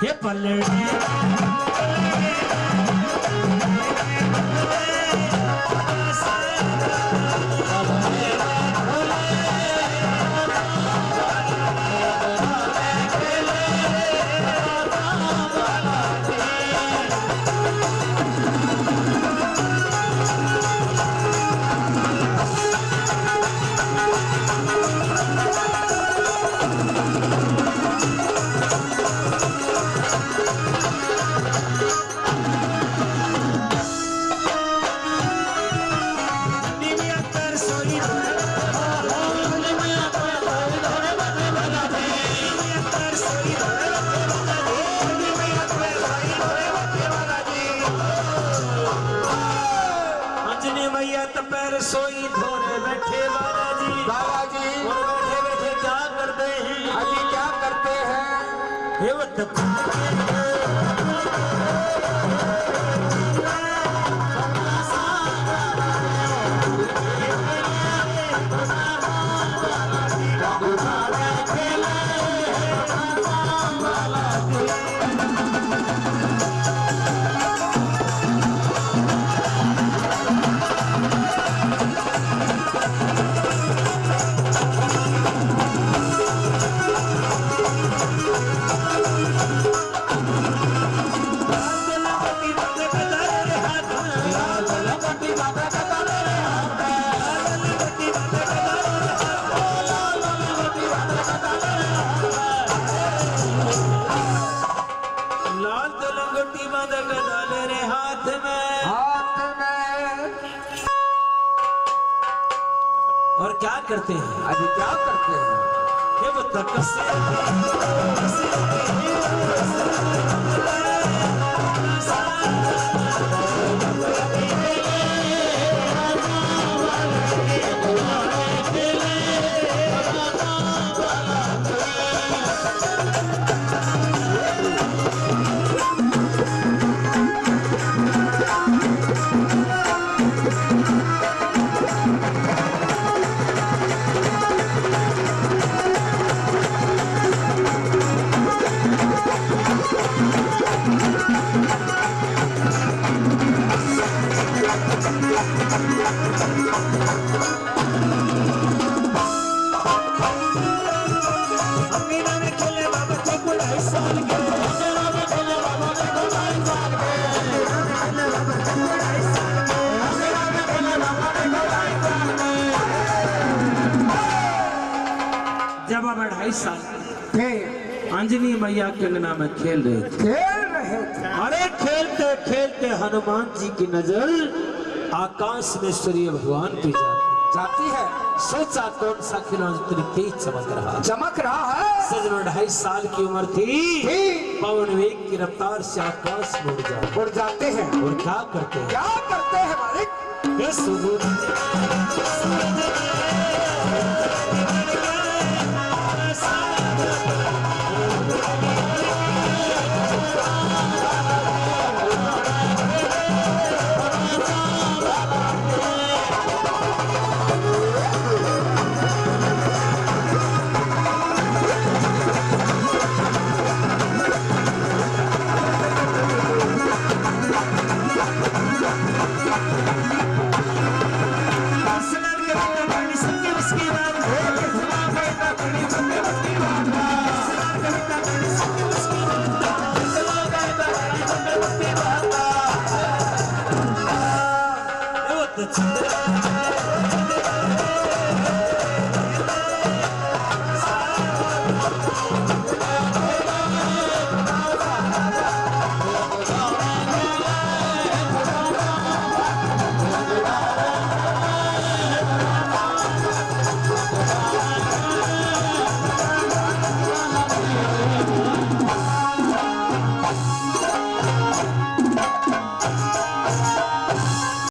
हे पलड़े पैर सोई धोरे बैठे बाबा जी और बैठे बैठे क्या करते हैं अजी क्या करते हैं हे वो और क्या करते हैं अजी क्या करते हैं ये वो तकसे जब अब 2.5 साल थे अंजनी मैया के अंगना में खेल रहे थे अरे खेलते खेलते हनुमान जी की नजर आकाश में सूर्य भगवान पे जाती है सोचा कौन सा खिलौना इतनी तेज चमक रहा है सच में 2.5 साल की उम्र थी पवन वेग की रफ्तार से आकाश में उड़ जाते हैं और क्या करते हैं मालिक the